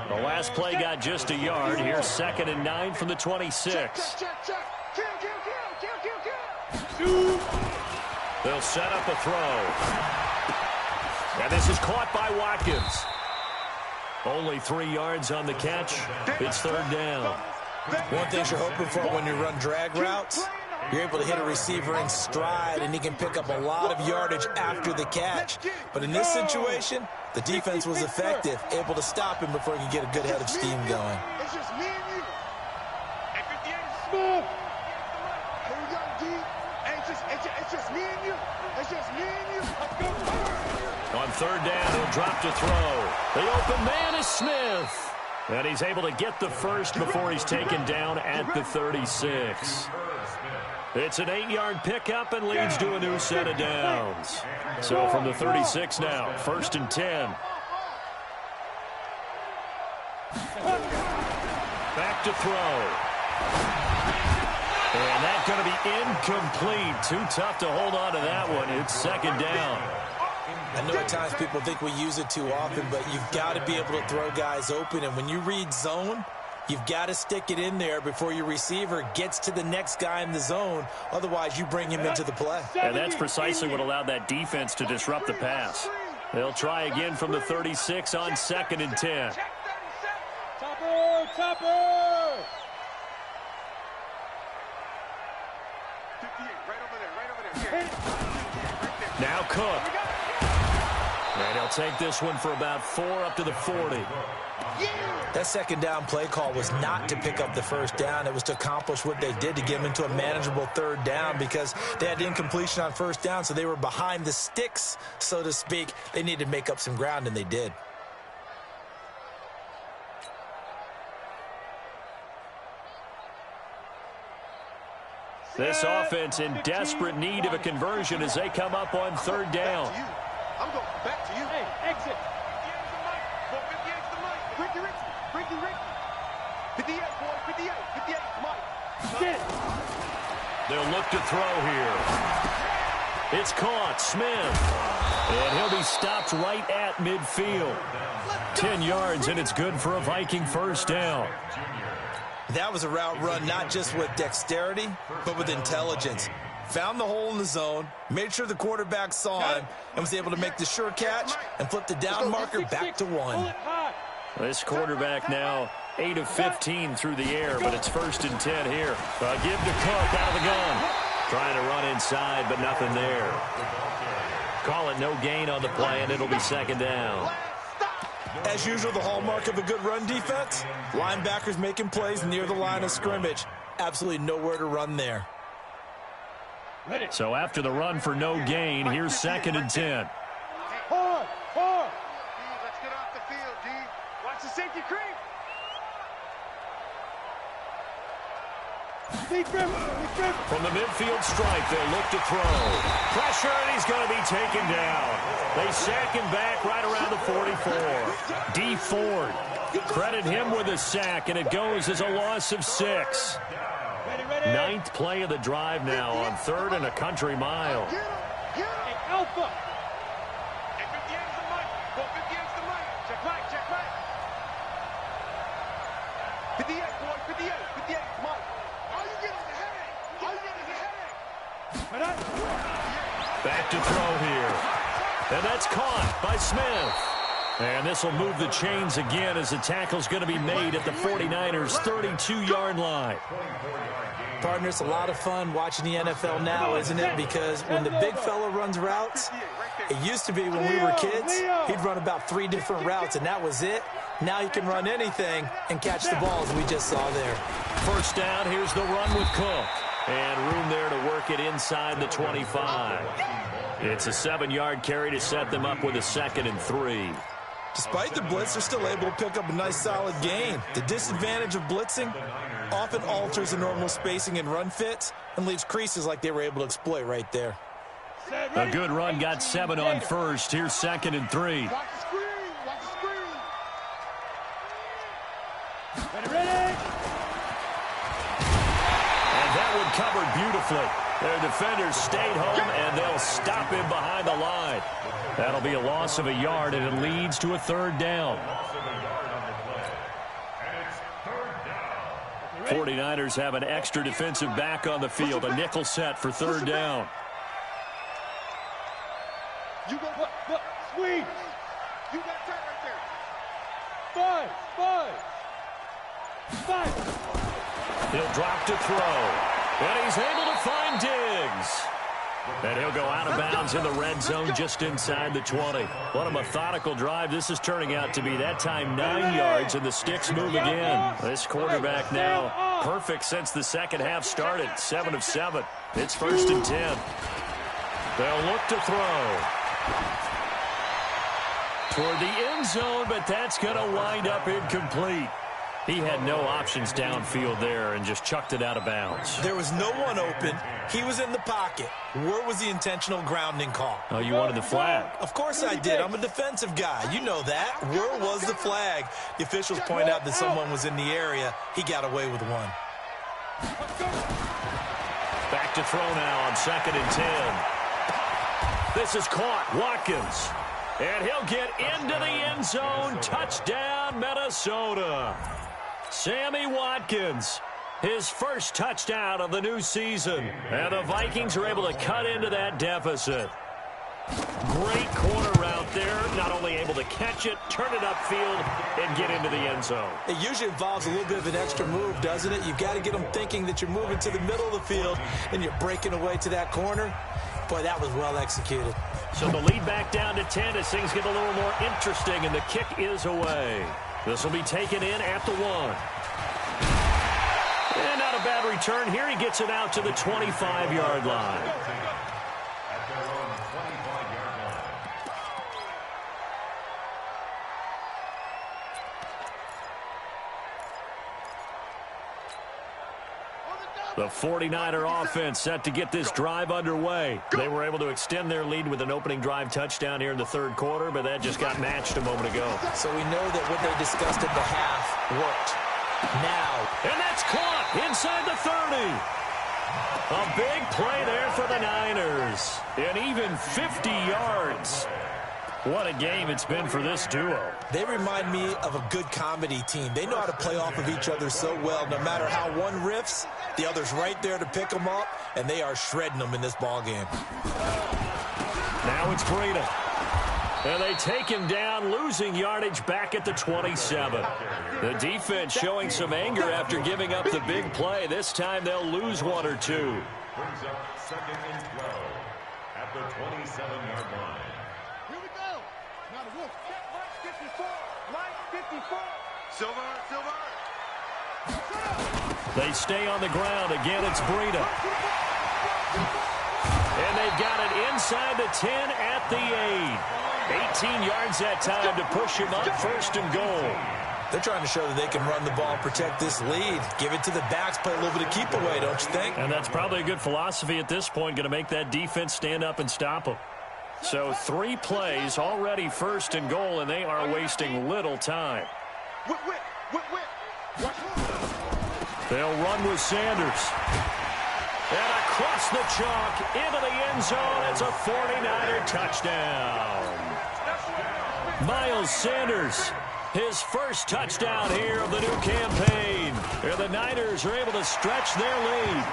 The last play got just a yard. Here's 2nd and 9 from the 26. They'll set up a throw. And this is caught by Watkins. Only 3 yards on the catch. It's 3rd down. One thing you're hoping for when you run drag routes, you're able to hit a receiver in stride, and he can pick up a lot of yardage after the catch. But in this situation, the defense was effective, able to stop him before he could get a good head of steam going. It's just me and you. Smooth. Here we go, D. It's just me and you. It's just me and you. Let's go. On 3rd down, he'll drop to throw. The open man is Smith. And he's able to get the first before he's taken down at the 36. It's an 8-yard pickup and leads to a new set of downs. So from the 36 now, 1st and 10. Back to throw. And that's going to be incomplete. Too tough to hold on to that one. It's 2nd down. I know at times people think we use it too often, but you've got to be able to throw guys open. And when you read zone, you've got to stick it in there before your receiver gets to the next guy in the zone. Otherwise, you bring him into the play. And that's precisely what allowed that defense to disrupt the pass. They'll try again from the 36 on 2nd and 10. Topper! Now Cook. And he'll take this one for about 4 up to the 40. That 2nd down play call was not to pick up the 1st down. It was to accomplish what they did to get them into a manageable 3rd down because they had incompletion on 1st down, so they were behind the sticks, so to speak. They needed to make up some ground, and they did. This offense in desperate need of a conversion as they come up on third down. I'm going back to you. Hey, exit. 58's the mic. Ricky. 58, boy. 58, Mike. They'll look to throw here. It's caught. Smith. And he'll be stopped right at midfield. 10 yards, and it's good for a Viking first down. That was a route run not just with dexterity, but with intelligence. Found the hole in the zone, made sure the quarterback saw him, and was able to make the sure catch and flip the down marker back to 1. This quarterback now 8 of 15 through the air, but it's 1st and 10 here. Give to Cook out of the gun. Trying to run inside, but nothing there. Call it no gain on the play, and it'll be 2nd down. As usual, the hallmark of a good run defense, linebackers making plays near the line of scrimmage. Absolutely nowhere to run there. So after the run for no gain, here's 2nd and 10. Hard. Let's get off the field, D. Watch the safety creep. From the midfield stripe, they'll look to throw. Pressure, and he's going to be taken down. They sack him back right around the 44. D. Ford. Credit him with a sack, and it goes as a loss of 6. 9th play of the drive now on 3rd and a country mile. Alpha. 58's the mic. 58's the mic. Check back. 58, boy. 58, Mike. All you get is a headache. Back to throw here. And that's caught by Smith. And this will move the chains again as the tackle's going to be made at the 49ers' 32-yard line. Partner, it's a lot of fun watching the NFL now, isn't it? Because when the big fella runs routes, it used to be when we were kids, he'd run about 3 different routes, and that was it. Now he can run anything and catch the balls we just saw there. 1st down, here's the run with Cook. And room there to work it inside the 25. It's a 7-yard carry to set them up with a 2nd and 3. Despite the blitz, they're still able to pick up a nice solid gain. The disadvantage of blitzing often alters the normal spacing and run fits and leaves creases like they were able to exploit right there. A good run got 7 on 1st. Here's 2nd and 3. Watch the screen. And that one covered beautifully. Their defenders stayed home, and they'll stop him behind the line. That'll be a loss of a yard, and it leads to a 3rd down. 49ers have an extra defensive back on the field, a nickel set for 3rd down. You go, look, sweep. You got that right there. 5. He'll drop to throw. And he's able to find Diggs. And he'll go out of bounds in the red zone just inside the 20. What a methodical drive this is turning out to be. That time 9 yards, and the sticks move again. This quarterback now perfect since the second half started. 7 of 7. It's 1st and 10. They'll look to throw. Toward the end zone, but that's going to wind up incomplete. He had no options downfield there and just chucked it out of bounds. There was no one open. He was in the pocket. Where was the intentional grounding call? Oh, you wanted the flag? Of course I did. I'm a defensive guy. You know that. Where was the flag? The officials point out that someone was in the area. He got away with one. Back to throw now on 2nd and 10. This is caught. Watkins. And he'll get into the end zone. Touchdown, Minnesota. Sammy Watkins, his first touchdown of the new season. And the Vikings are able to cut into that deficit. Great corner route there. Not only able to catch it, turn it upfield, and get into the end zone. It usually involves a little bit of an extra move, doesn't it? You've got to get them thinking that you're moving to the middle of the field and you're breaking away to that corner. Boy, that was well executed. So the lead back down to 10 as things get a little more interesting, and the kick is away. This will be taken in at the 1. And not a bad return here. He gets it out to the 25-yard line. The 49er offense set to get this drive underway. They were able to extend their lead with an opening drive touchdown here in the third quarter, but that just got matched a moment ago. So we know that what they discussed at the half worked. Now. And that's caught inside the 30. A big play there for the Niners. And even 50 yards. What a game it's been for this duo. They remind me of a good comedy team. They know how to play off of each other so well. No matter how one riffs, the other's right there to pick them up, and they are shredding them in this ball game. Now it's Breida. And they take him down, losing yardage back at the 27. The defense showing some anger after giving up the big play. This time they'll lose one or two. Brings up 2nd and 12 at the 27-yard line. Here we go. Now the Wolves. Check line 54. Line 54. Silver. They stay on the ground. Again, it's Breida. And they've got it inside the 10 at the 8. 18 yards that time to push him up 1st and goal. They're trying to show that they can run the ball, protect this lead, give it to the backs, play a little bit of keep away, don't you think? And that's probably a good philosophy at this point, going to make that defense stand up and stop them. So 3 plays, already 1st and goal, and they are wasting little time. They'll run with Sanders. And across the chalk into the end zone. It's a 49er touchdown. Miles Sanders, his first touchdown here of the new campaign. And the Niners are able to stretch their lead.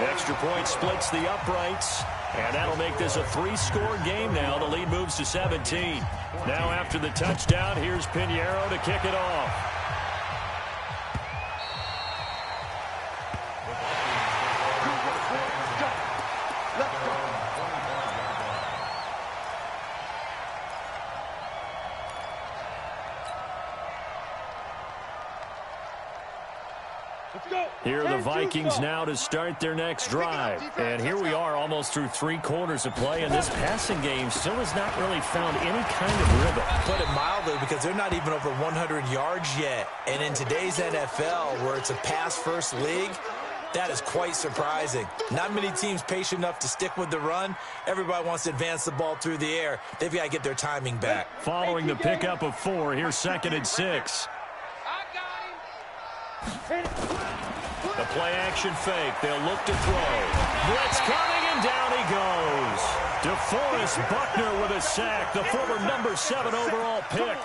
Extra point splits the uprights. And that'll make this a 3-score game now. The lead moves to 17. Now after the touchdown, here's Pinheiro to kick it off. Here are the Vikings now to start their next drive. And here we are almost through 3 quarters of play, and this passing game still has not really found any kind of rhythm. Put it mildly, because they're not even over 100 yards yet. And in today's NFL, where it's a pass-first league, that is quite surprising. Not many teams patient enough to stick with the run. Everybody wants to advance the ball through the air. They've got to get their timing back. Following the pickup of 4, here's 2nd and 6. The play-action fake. They'll look to throw. Blitz coming, and down he goes. DeForest Buckner with a sack, the former number 7 overall pick.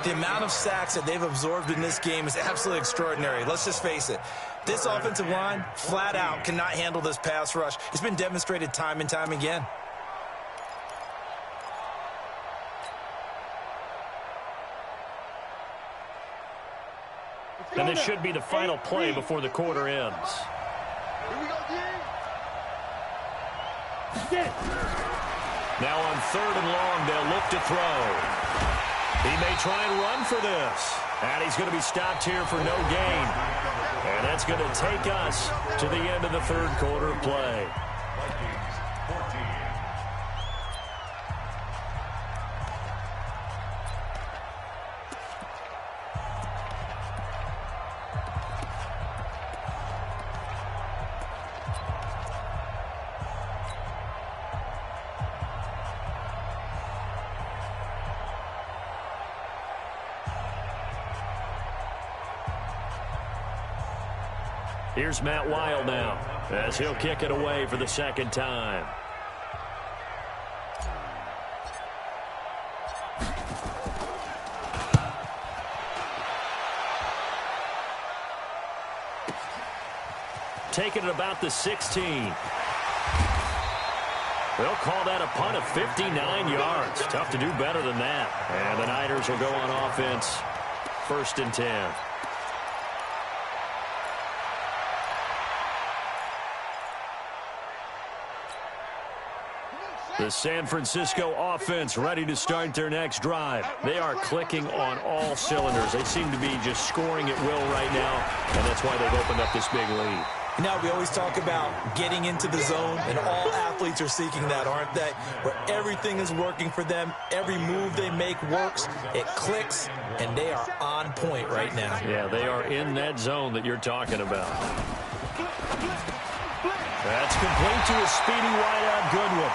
The amount of sacks that they've absorbed in this game is absolutely extraordinary. Let's just face it. This offensive line, flat out, cannot handle this pass rush. It's been demonstrated time and time again. And this should be the final play before the quarter ends. Here we go, Now on 3rd and long, they'll look to throw. He may try and run for this. And he's going to be stopped here for no gain. And that's going to take us to the end of the 3rd quarter of play. Here's Matt Wild now, as he'll kick it away for the 2nd time. Taking it about the 16. They'll call that a punt of 59 yards. Tough to do better than that. And the Niners will go on offense, 1st and 10. The San Francisco offense ready to start their next drive. They are clicking on all cylinders. They seem to be just scoring at will right now, and that's why they've opened up this big lead. Now, we always talk about getting into the zone, and all athletes are seeking that, aren't they? Where everything is working for them, every move they make works, it clicks, and they are on point right now. Yeah, they are in that zone that you're talking about. That's complete to a speedy wideout Goodwin.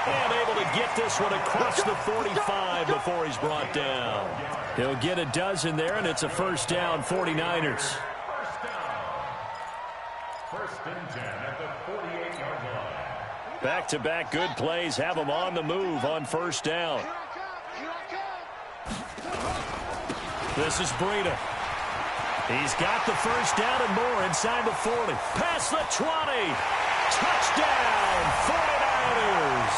And able to get this one across the 45 before he's brought down. He'll get a dozen there, and it's a first down, 49ers. First and 10 at the 48-yard line. Back-to-back good plays have him on the move on first down. This is Breida. He's got the first down and more inside the 40. Past the 20. Touchdown, 49ers.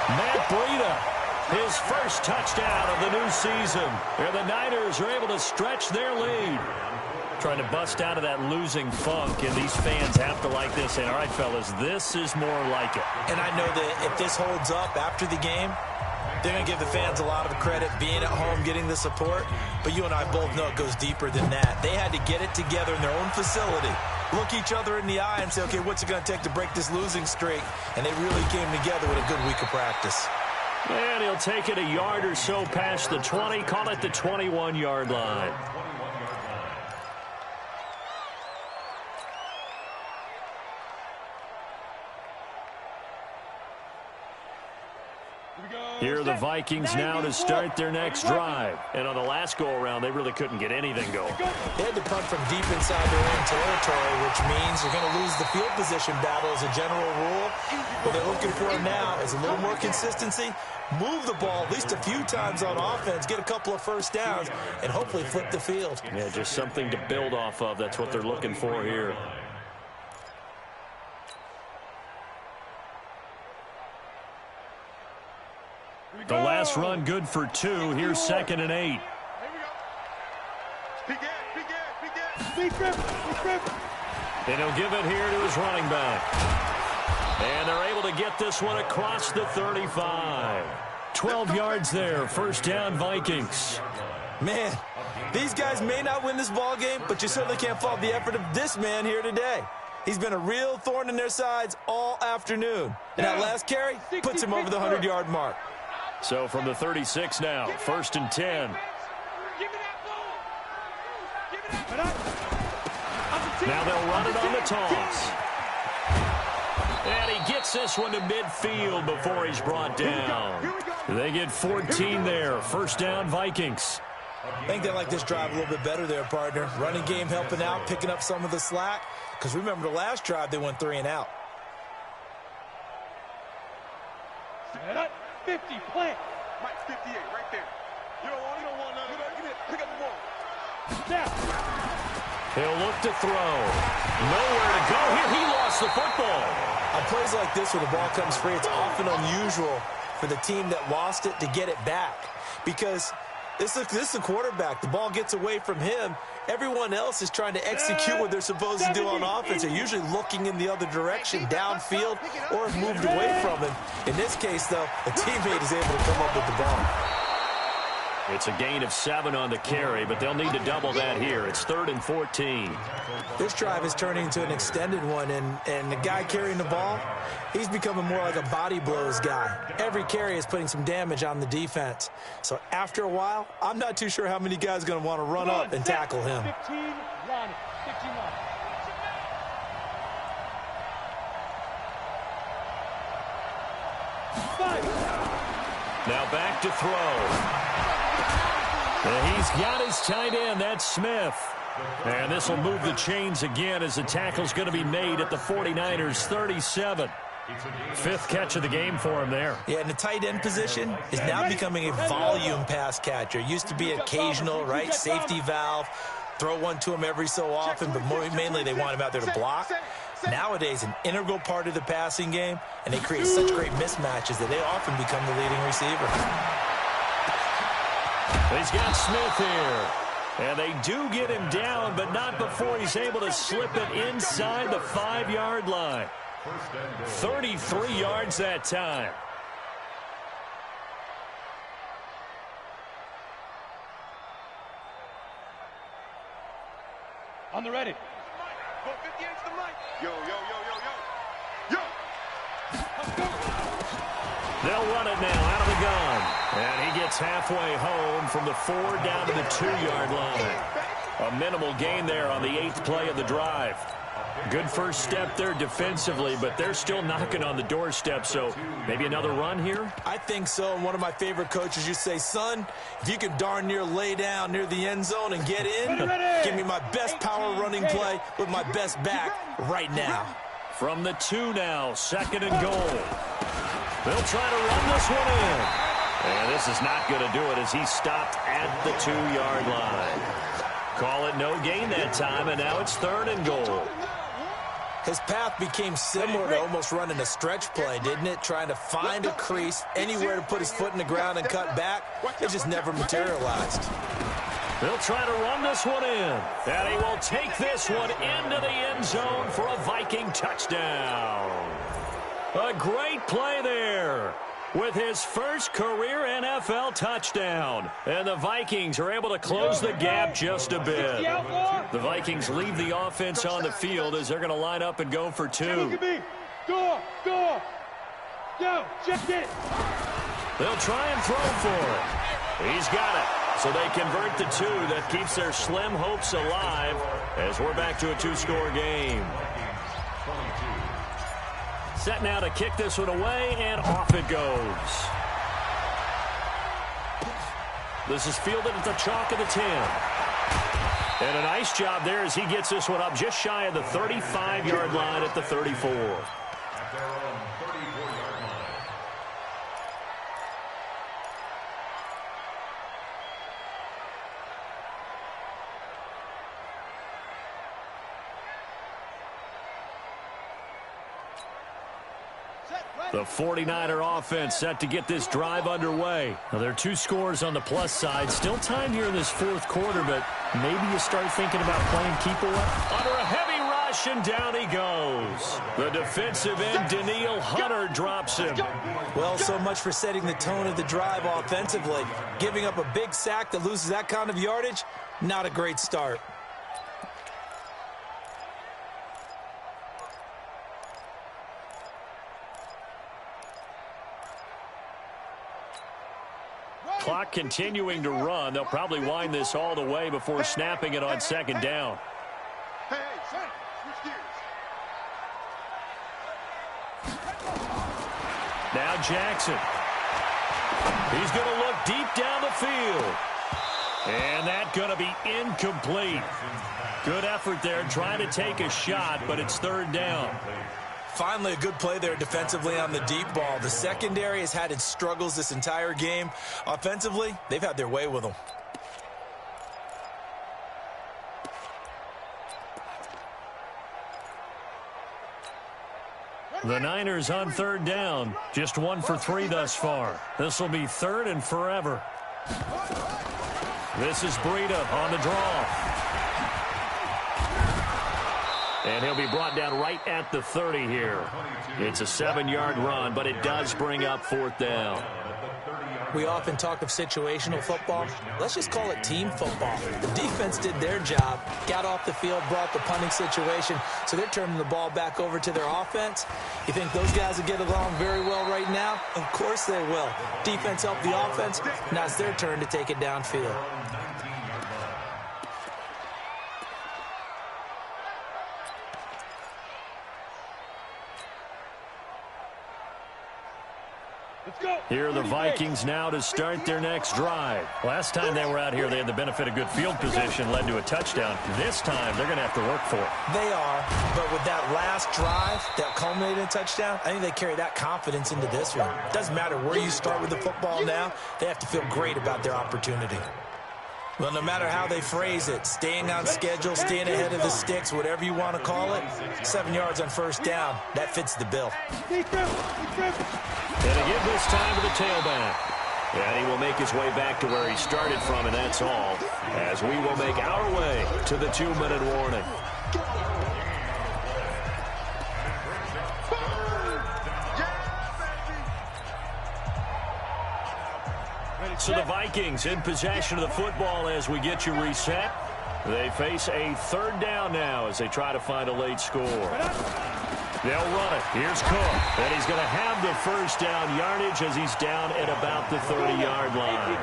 Matt Breida, his first touchdown of the new season. And the Niners are able to stretch their lead. Trying to bust out of that losing funk, and these fans have to like this. And all right, fellas, this is more like it. And I know that if this holds up after the game, they're going to give the fans a lot of credit being at home, getting the support. But you and I both know it goes deeper than that. They had to get it together in their own facility, look each other in the eye and say, okay, what's it going to take to break this losing streak? And they really came together with a good week of practice. And he'll take it a yard or so past the 20, call it the 21-yard line. Here are the Vikings now to start their next drive. And on the last go-around, they really couldn't get anything going. They had to punt from deep inside their own territory, which means they're going to lose the field position battle as a general rule. What they're looking for now is a little more consistency, move the ball at least a few times on offense, get a couple of first downs, and hopefully flip the field. Yeah, just something to build off of. That's what they're looking for here. The last run good for 2. Here's 2nd and 8. And he'll give it here to his running back. And they're able to get this one across the 35. 12 yards there. First down, Vikings. Man, these guys may not win this ball game, but you certainly can't fault the effort of this man here today. He's been a real thorn in their sides all afternoon. And that last carry puts him over the 100-yard mark. So from the 36 now, 1st and 10. Now they'll run it on the toss. And he gets this one to midfield before he's brought down. They get 14 there. First down, Vikings. I think they like this drive a little bit better there, partner. Running game helping out, picking up some of the slack. Because remember, the last drive, they went 3 and out. 50, plant. Mike, 58, right there. You don't want none. Pick up the ball. Snap. He'll look to throw. Nowhere to go here. He lost the football. On plays like this where the ball comes free, it's often unusual for the team that lost it to get it back. Because this is a quarterback. The ball gets away from him. Everyone else is trying to execute what they're supposed to do on offense. They're usually looking in the other direction, downfield, or have moved away from him. In this case, though, a teammate is able to come up with the ball. It's a gain of 7 on the carry, but they'll need to double that here. It's 3rd and 14. This drive is turning into an extended one, and the guy carrying the ball, he's becoming more like a body blows guy. Every carry is putting some damage on the defense. So after a while, I'm not too sure how many guys are going to want to run up and tackle him. 15, run. 15, run. Now back to throw. And he's got his tight end. That's Smith. And this will move the chains again as the tackle's going to be made at the 49ers 37. 5th catch of the game for him there. Yeah, and the tight end position is now becoming a volume pass catcher. Used to be occasional, right? Safety valve. Throw one to him every so often, but mainly they want him out there to block. Nowadays, an integral part of the passing game, and they create such great mismatches that they often become the leading receiver. He's got Smith here. And they do get him down, but not before he's able to slip it inside the 5-yard line. 33 yards that time. On the ready. Yo. They'll run it now out of the gun. And he gets halfway home from the 4 down to the 2-yard line. A minimal gain there on the 8th play of the drive. Good first step there defensively, but they're still knocking on the doorstep, so maybe another run here? I think so, and one of my favorite coaches used to say, son, if you can darn near lay down near the end zone and get in, give me my best power running play with my best back right now. From the 2 now, 2nd and goal. They'll try to run this one in. And this is not going to do it as he stopped at the 2-yard line. Call it no gain that time, and now it's 3rd and goal. His path became similar to almost running a stretch play, didn't it? Trying to find a crease, anywhere to put his foot in the ground and cut back. It just never materialized. They'll try to run this one in. And he will take this one into the end zone for a Viking touchdown. A great play there with his first career NFL touchdown. And the Vikings are able to close the gap just a bit. The Vikings leave the offense on the field as they're going to line up and go for 2. Go. Yo, check it. They'll try and throw for it. He's got it. So they convert the 2. That keeps their slim hopes alive as we're back to a 2-score game. Set now to kick this one away, and off it goes. This is fielded at the chalk of the 10. And a nice job there as he gets this one up just shy of the 35-yard line at the 34. At their own 34-yard line. The 49er offense set to get this drive underway. Now, there are 2 scores on the plus side. Still time here in this 4th quarter, but maybe you start thinking about playing keep away. Under a heavy rush, and down he goes. The defensive end, Daniil Hunter, drops him. Well, so much for setting the tone of the drive offensively. Giving up a big sack that loses that kind of yardage, not a great start. Clock continuing to run. They'll probably wind this all the way before snapping it on 2nd down. Hey, son, switch gears. Now Jackson. He's going to look deep down the field. And that's going to be incomplete. Good effort there trying to take a shot, but it's 3rd down. Finally, a good play there defensively on the deep ball. The secondary has had its struggles this entire game. Offensively, they've had their way with them. The Niners on 3rd down. Just 1 for 3 thus far. This will be 3rd and forever. This is Breida on the draw. And he'll be brought down right at the 30 here. It's a 7-yard run, but it does bring up 4th down. We often talk of situational football. Let's just call it team football. The defense did their job, got off the field, brought the punting situation, so they're turning the ball back over to their offense. You think those guys will get along very well right now? Of course they will. Defense helped the offense. Now it's their turn to take it downfield. Here are the Vikings now to start their next drive. Last time they were out here, they had the benefit of good field position, led to a touchdown. This time, they're going to have to work for it. They are, but with that last drive that culminated in a touchdown, I think they carry that confidence into this one. Doesn't matter where you start with the football now, they have to feel great about their opportunity. Well, no matter how they phrase it, staying on schedule, staying ahead of the sticks, whatever you want to call it, 7 yards on 1st down, that fits the bill. And again this time to the tailback. And he will make his way back to where he started from, and that's all, as we will make our way to the 2-minute warning. So the Vikings in possession of the football as we get you reset. They face a 3rd down now as they try to find a late score. They'll run it. Here's Cook. And he's going to have the 1st down yardage as he's down at about the 30-yard line.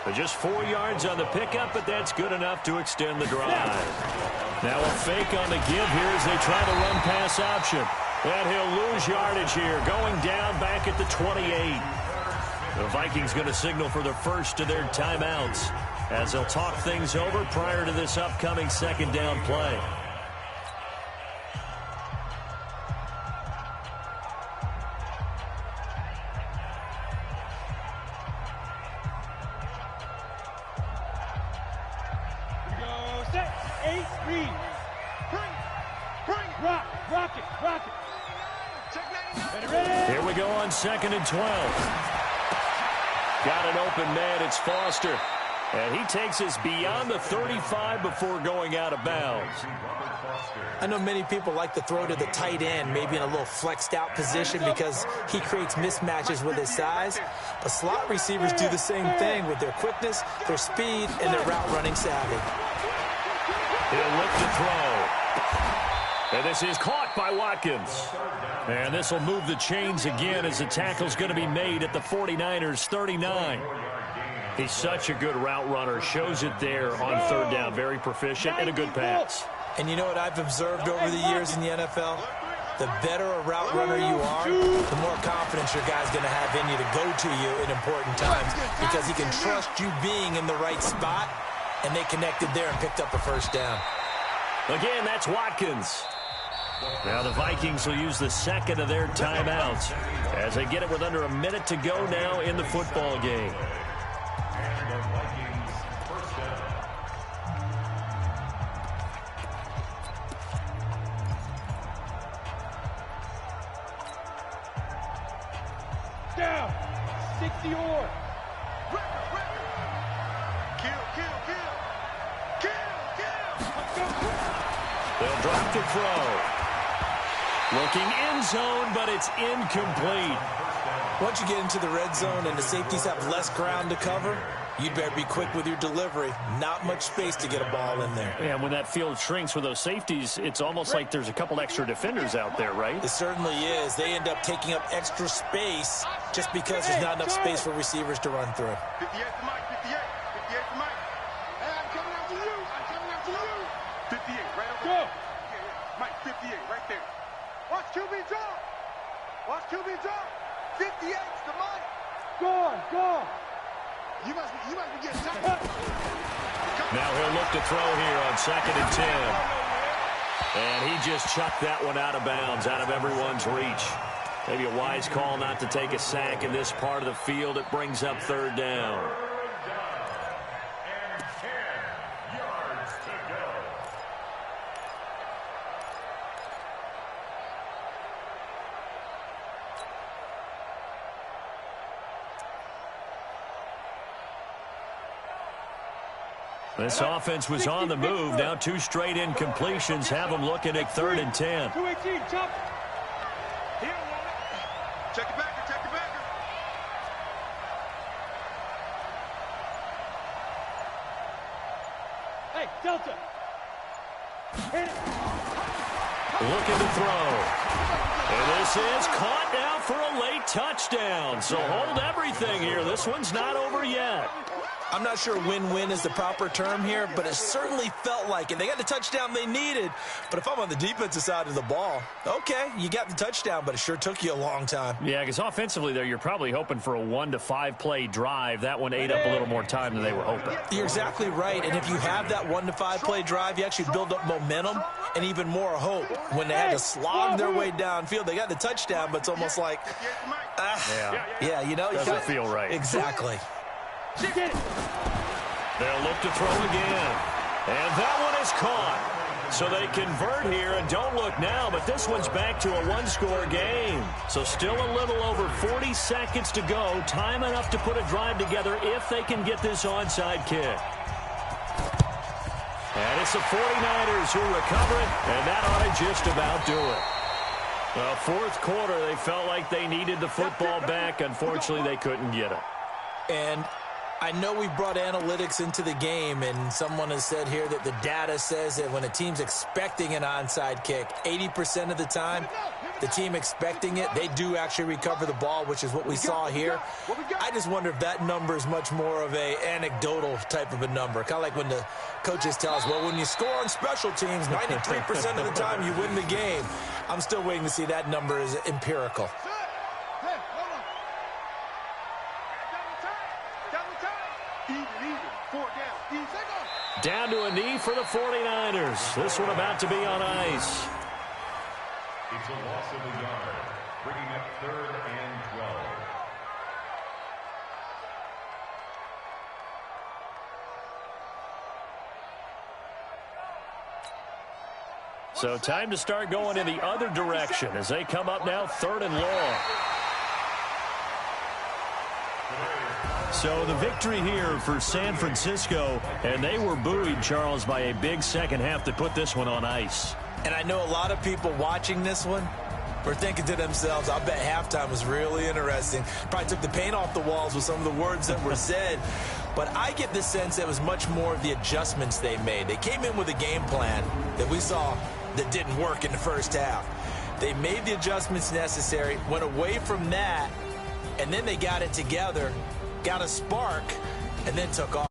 But just 4 yards on the pickup, but that's good enough to extend the drive. Now a fake on the give here as they try the run pass option. And he'll lose yardage here, going down back at the 28. The Vikings going to signal for the first of their timeouts as they'll talk things over prior to this upcoming second down play. Here we go on 2nd and 12. Got an open man. It's Foster. And he takes us beyond the 35 before going out of bounds. I know many people like to throw to the tight end, maybe in a little flexed out position because he creates mismatches with his size. But slot receivers do the same thing with their quickness, their speed, and their route running savvy. He'll look to throw. And this is caught by Watkins. And this will move the chains again as the tackle's going to be made at the 49ers 39. He's such a good route runner. Shows it there on third down. Very proficient and a good pass. And you know what I've observed over the years in the NFL? The better a route runner you are, the more confidence your guy's going to have in you to go to you in important times because he can trust you being in the right spot, and they connected there and picked up a first down. Again, that's Watkins. Now the Vikings will use the second of their timeouts as they get it with under a minute to go now in the football game. And the Vikings first down. down. 60 or. Kill. They'll drop to throw. Looking end zone, but it's incomplete. Once you get into the red zone and the safeties have less ground to cover, you'd better be quick with your delivery. Not much space to get a ball in there. And when that field shrinks with those safeties, it's almost like there's a couple extra defenders out there, right? It certainly is. They end up taking up extra space just because there's not enough space for receivers to run through. 58 to Mike, 58 to Mike. Hey, I'm coming after you. 58, right over there. Mike, 58, right there. Watch QB drop. 58's to Mike. Go. You must be getting tired. Now he'll look to throw here on 2nd and 10. And he just chucked that one out of bounds, out of everyone's reach. Maybe a wise call not to take a sack in this part of the field. It brings up third down. And 10 yards to go. This offense was on the move. Now 2 straight incompletions have them looking at 3rd and 10. 218, chop. He don't want it. Check it back. Hey, Delta. Hit it. Looking to throw. And this is caught now for a late touchdown. So hold everything here. This one's not over yet. I'm not sure win-win is the proper term here, but it certainly felt like it. They got the touchdown they needed, but if I'm on the defensive side of the ball, okay, you got the touchdown, but it sure took you a long time. Yeah, because offensively there, you're probably hoping for a 1 to 5 play drive. That one ate up a little more time than they were hoping. You're exactly right, and if you have that 1 to 5 play drive, you actually build up momentum and even more hope. When they had to slog their way downfield, they got the touchdown, but it's almost like, yeah, you know. Doesn't feel right. Exactly. Get it. They'll look to throw again. And that one is caught. So they convert here, and don't look now, but this one's back to a 1-score game. So still a little over 40 seconds to go. Time enough to put a drive together if they can get this onside kick. And it's the 49ers who recover it, and that ought to just about do it. Well, fourth quarter, they felt like they needed the football back. Unfortunately, they couldn't get it. And I know we brought analytics into the game, and someone has said here that the data says that when a team's expecting an onside kick, 80% of the time, the team expecting it, they do actually recover the ball, which is what we saw here. I just wonder if that number is much more of a anecdotal type of a number. Kind of like when the coaches tell us, well, when you score on special teams, 93% of the time you win the game. I'm still waiting to see that number is empirical. Down to a knee for the 49ers. This one about to be on ice. It's a loss of a yard, bringing up 3rd and 12. So time to start going in the other direction as they come up now 3rd and long. So the victory here for San Francisco, and they were buoyed, Charles, by a big second half to put this one on ice. And I know a lot of people watching this one were thinking to themselves, I bet halftime was really interesting. Probably took the paint off the walls with some of the words that were said. But I get the sense that it was much more of the adjustments they made. They came in with a game plan that we saw that didn't work in the first half. They made the adjustments necessary, went away from that, and then they got it together, got a spark, and then took off.